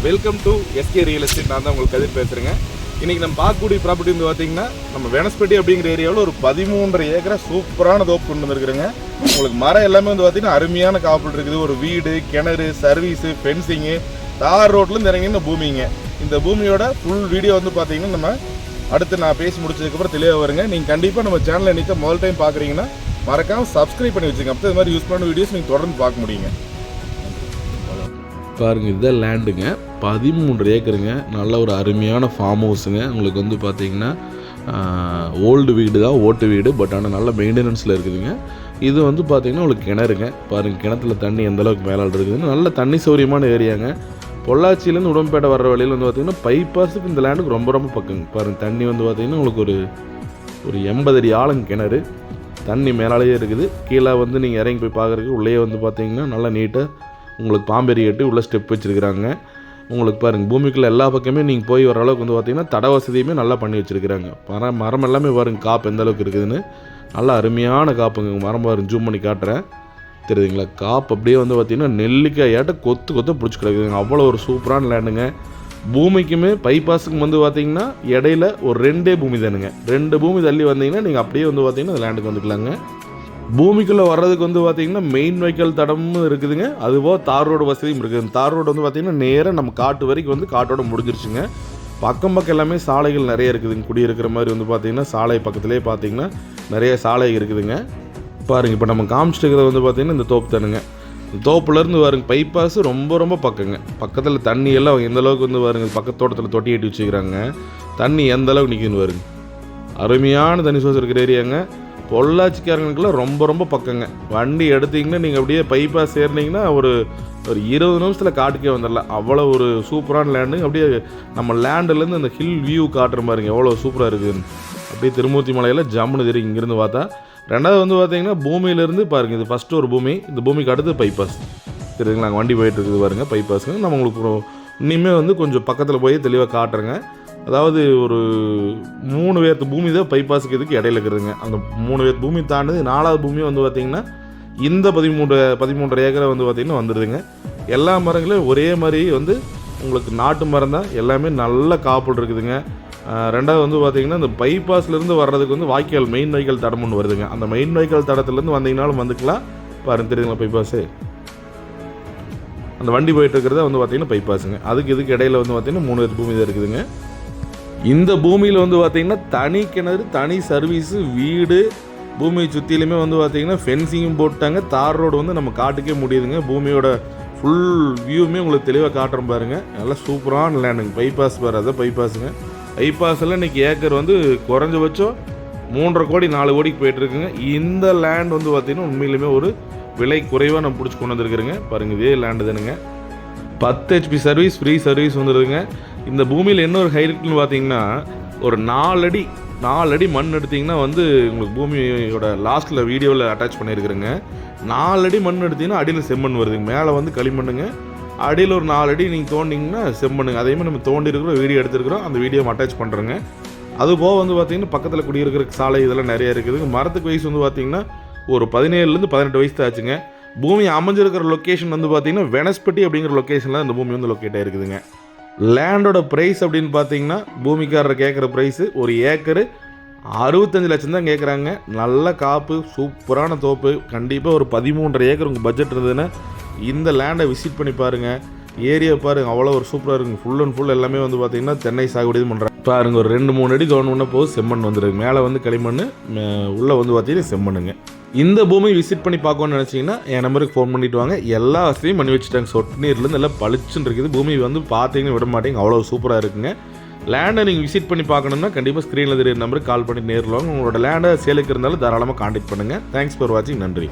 Welcome to SK real estate. நான் தான் உங்களுக்கு கதிர் பேசுகிறேங்க. இன்றைக்கி நம்ம பார்க்கக்கூடிய ப்ராப்பர்ட்டி வந்து பார்த்திங்கன்னா நம்ம வெனஸ்பட்டி அப்படிங்கிற ஏரியாவில் ஒரு 13.5 ஏக்கரா சூப்பரான தோப்பு கொண்டு வந்துருக்குறேங்க. உங்களுக்கு மரம் எல்லாமே வந்து பார்த்திங்கன்னா அருமையான காப்பீடு இருக்குது. ஒரு வீடு, கிணறு, சர்வீஸு, ஃபென்சிங்கு, தார் ரோட்லேருந்து இறங்கின பூமிங்க. இந்த பூமியோட ஃபுல் வீடியோ வந்து பார்த்திங்கன்னா நம்ம அடுத்து நான் பேசி முடிச்சதுக்கப்புறம் தெளிவாக வருங்க. நீங்கள் கண்டிப்பாக நம்ம சேனலை இன்றைக்கி முதல் டைம் பார்க்குறீங்கன்னா மறக்காமல் சப்ஸ்கிரைப் பண்ணி வச்சுங்க. அப்போ இது மாதிரி யூஸ் பண்ண வீடியோஸ் நீங்கள் தொடர்ந்து பார்க்க முடியுங்க. பாருங்கள், இதுதான் லேண்டுங்க. 13 ஏக்கருங்க. நல்ல ஒரு அருமையான ஃபார்ம் ஹவுஸுங்க. உங்களுக்கு வந்து பார்த்திங்கன்னா ஓல்டு வீடு தான், ஓட்டு வீடு, பட் ஆனால் நல்ல மெயின்டெனன்ஸில் இருக்குதுங்க. இது வந்து பார்த்திங்கன்னா உங்களுக்கு கிணறுங்க. பாருங்கள், கிணத்துல தண்ணி எந்தளவுக்கு மேலே இருக்குதுன்னு நல்ல தண்ணி சௌரியமான ஏரியாங்க. பொள்ளாச்சியிலேருந்து உடம்பேட்டை வர்ற வழியில் வந்து பார்த்திங்கன்னா பைபாஸுக்கு இந்த லேண்டுக்கு ரொம்ப ரொம்ப பக்கங்க. பாருங்கள், தண்ணி வந்து பார்த்திங்கன்னா உங்களுக்கு ஒரு 80 அடி ஆழங்க கிணறு. தண்ணி மேலாலேயே இருக்குது. கீழே வந்து நீங்கள் இறங்கி போய் பார்க்குறதுக்கு உள்ளே வந்து பார்த்திங்கன்னா நல்லா நீட்டாக உங்களுக்கு பாம்பேரி கட்டி உள்ள ஸ்டெப் வச்சுருக்கிறாங்க. உங்களுக்கு பாருங்கள், பூமிக்குள்ளே எல்லா பக்கமே நீங்கள் போய் வர அளவுக்கு வந்து பார்த்திங்கன்னா தட வசதியுமே நல்லா பண்ணி வச்சுருக்கிறாங்க. மரம் எல்லாமே பாருங்க காப்பு எந்த அளவுக்கு இருக்குதுன்னு. நல்லா அருமையான காப்புங்க. மரம் பாருங்க, ஜூம் பண்ணி காட்டுறேன், தெரியுதுங்களா? காப்பு அப்படியே வந்து பார்த்திங்கன்னா நெல்லிக்காயாட்ட கொத்து பிடிச்சி கிடக்குதுங்க. அவ்வளோ ஒரு சூப்பரான லேண்டுங்க. பூமிக்குமே பைபாஸுக்கு வந்து பார்த்திங்கன்னா இடையில ஒரு 2 பூமி தானுங்க. 2 பூமி தள்ளி வந்தீங்கன்னா நீங்கள் அப்படியே வந்து பார்த்திங்கன்னா அந்த லேண்டுக்கு வந்துக்கலாங்க. பூமிக்குள்ளே வர்றதுக்கு வந்து பார்த்திங்கன்னா மெயின் வெஹிக்கல் தடமும் இருக்குதுங்க. அதுபோல் தார் ரோடு வசதியும் இருக்குது. தார் ரோடு வந்து பார்த்திங்கன்னா நேராக நம்ம காட்டு வரைக்கும் வந்து காட்டோட முடிஞ்சிருச்சுங்க. பக்கம் எல்லாமே சாலைகள் நிறைய இருக்குதுங்க. குடியிருக்கிற மாதிரி வந்து பார்த்திங்கன்னா சாலை பக்கத்துலேயே பார்த்திங்கன்னா நிறைய சாலை இருக்குதுங்க. பாருங்கள், இப்போ நம்ம காமிச்சிட்டு வந்து பார்த்திங்கன்னா இந்த தோப்பு தானுங்க. இந்த தோப்புலேருந்து பாருங்க பைபாஸ் ரொம்ப ரொம்ப பக்கங்க. பக்கத்தில் தண்ணி எல்லாம் எந்த அளவுக்கு வந்து பாருங்க, பக்கத்து தோட்டத்தில் தொட்டி கட்டி வச்சுக்கிறாங்க. தண்ணி எந்த அளவுக்கு நிற்குதுன்னு பாருங்க. அருமையான தண்ணி சோர்ஸ் இருக்கிற ஏரியாங்க. பொள்ளாச்சிக்காரங்களுக்குலாம் ரொம்ப ரொம்ப பக்கங்க. வண்டி எடுத்திங்கன்னா நீங்கள் அப்படியே பைபாஸ் ஏறினீங்கன்னா ஒரு 20 நிமிஷத்தில் காட்டுக்கே வந்துடலாம். அவ்வளோ ஒரு சூப்பரான லேண்டுங்க. அப்படியே நம்ம லேண்டுலேருந்து அந்த ஹில் வியூ காட்டுற மாதிரிங்க எவ்வளோ சூப்பராக இருக்குதுன்னு. அப்படியே திருமூர்த்தி மலையில் ஜம்முன்னு தெரியும் இங்கேருந்து பார்த்தா. ரெண்டாவது வந்து பார்த்தீங்கன்னா பூமியிலேருந்து பாருங்கள், இது ஃபஸ்ட்டு ஒரு பூமி, இந்த பூமிக்கு அடுத்து பைபாஸ் தெரியுதுங்களா? நாங்கள் வண்டி போயிட்டு இருக்குது பாருங்கள் பைபாஸுங்க. நம்ம உங்களுக்கு இனிமே வந்து கொஞ்சம் பக்கத்தில் போய் தெளிவாக காட்டுறேங்க. அதாவது ஒரு 3 வேர்த்து பூமி தான் பைபாஸுக்கு இதுக்கு இடையில இருக்குதுங்க. அந்த 3 வேர்த்து பூமி தாண்டது 4வது பூமியும் வந்து பார்த்திங்கன்னா இந்த 13.5 ஏக்கரை வந்து பார்த்திங்கன்னா வந்துடுதுங்க. எல்லா மரங்களும் ஒரே மாதிரி வந்து உங்களுக்கு நாட்டு மரம் தான். எல்லாமே நல்ல காப்பீடு இருக்குதுங்க. ரெண்டாவது வந்து பார்த்திங்கன்னா இந்த பைபாஸ்லேருந்து வர்றதுக்கு வந்து வாய்க்கால் மெயின் வெஹிக்கல் தடம் ஒன்று வருதுங்க. அந்த மெயின் வெஹிக்கல் தடத்துலேருந்து வந்தீங்கனாலும் வந்துக்கலாம். பாருங்க, தெரியுதுங்களா பைபாஸு? அந்த வண்டி போயிட்டு இருக்கிறத வந்து பார்த்திங்கன்னா பைபாஸுங்க. இதுக்கு இடையில வந்து பார்த்திங்கன்னா 3 வேர்த்து பூமி தான் இருக்குதுங்க. இந்த பூமியில் வந்து பார்த்திங்கன்னா தனி கிணறு, தனி சர்வீஸு, வீடு, பூமியை சுற்றிலுமே வந்து பார்த்திங்கன்னா ஃபென்சிங்கும் போட்டாங்க. தார் ரோடு வந்து நம்ம காட்டுக்கே முடியுதுங்க. பூமியோட ஃபுல் வியூவுமே உங்களுக்கு தெளிவாக காட்டுறோம் பாருங்கள். நல்லா சூப்பரான லேண்டுங்க. பைபாஸ் பாரு, அதான் பைபாஸுங்க. பைபாஸில் இன்றைக்கி ஏக்கர் வந்து குறைஞ்சபட்சம் 3.5 கோடி 4 கோடிக்கு போயிட்டுருக்குங்க. இந்த லேண்ட் வந்து பார்த்திங்கன்னா உண்மையிலுமே ஒரு விலை குறைவாக நம்ம பிடிச்சி கொண்டு வந்துருக்குறேங்க. பாருங்கள், இதே லேண்டு தானுங்க. 10 HP சர்வீஸ், ஃப்ரீ சர்வீஸ் வந்துடுதுங்க. இந்த பூமியில் என்ன ஒரு ஹைட்னு பார்த்தீங்கன்னா ஒரு 4 அடி மண் எடுத்திங்கன்னா வந்து உங்களுக்கு பூமியோட லாஸ்ட்டில் வீடியோவில் அட்டாச் பண்ணியிருக்கிறேங்க. 4 அடி மண் எடுத்திங்கன்னா அடியில் செம்மண் வருதுங்க. மேலே வந்து களிமண்ணுங்க, அடியில் ஒரு 4 அடி நீங்கள் தோண்டிங்கன்னா செம்மண்ணுங்க. அதேமாதிரி நம்ம தோண்டி இருக்கிறோம், வீடியோ எடுத்துருக்கிறோம், அந்த வீடியோ அட்டாச் பண்ணுறேங்க. அதுபோக வந்து பார்த்திங்கன்னா பக்கத்தில் குடியிருக்கிற சாலை இதெல்லாம் நிறைய இருக்குதுங்க. மரத்துக்கு வயசு வந்து பார்த்திங்கன்னா ஒரு 17 18 வயசு தான் ஆச்சுங்க. பூமி அமைஞ்சிருக்கிற லொக்கேஷன் வந்து பார்த்திங்கன்னா வெனஸ்பட்டி அப்படிங்கிற லொக்கேஷனில் இந்த பூமி வந்து லொக்கேட் ஆகிருக்குதுங்க. லேண்டோட ப்ரைஸ் அப்படின்னு பார்த்தீங்கன்னா பூமிக்காரர் கேட்குற ப்ரைஸு ஒரு ஏக்கரு 65 லட்சம் தான் கேட்குறாங்க. நல்ல காப்பு, சூப்பரான தோப்பு. கண்டிப்பாக ஒரு 13.5 ஏக்கர் உங்கள் பட்ஜெட் இருந்ததுன்னா இந்த லேண்டை விசிட் பண்ணி பாருங்கள். ஏரியா பாருங்கள், அவ்வளோ ஒரு சூப்பராக இருக்குங்க. ஃபுல் அண்ட் ஃபுல் எல்லாமே வந்து பார்த்திங்கன்னா தென்னை சாகுபடி பண்ணுறாங்க. பாருங்கள், ஒரு 2-3 அடி தோணுன்னா போது செம்மண் வந்துடுது. மேலே வந்து களிமண், உள்ளே வந்து பார்த்திங்கன்னா செம்மண்ணுங்க. இந்த பூமி விசிட் பண்ணி பார்க்கணும்னு நினச்சிங்கன்னா என் நம்பருக்கு ஃபோன் பண்ணிவிட்டு வாங்க. எல்லா வசதியும் பண்ணி வச்சுட்டாங்க. சொட்டு நீர்லேருந்து எல்லாம் பளிச்சுன்னு இருக்குது. பூமி வந்து பார்த்தீங்கன்னா விட மாட்டேங்க, அவ்வளோ சூப்பராக இருக்குங்க. லேண்டை நீங்கள் விசிட் பண்ணி பார்க்கணுன்னா கண்டிப்பாக ஸ்க்ரீனில் தெரியுற நம்பருக்கு கால் பண்ணி நேரில் வாங்க. உங்களோட லேண்டை சேலுக்கு இருந்தாலும் தாராளமாக கான்டாக்ட் பண்ணுங்கள். தேங்க்ஸ் ஃபார் வாட்சிங். நன்றி.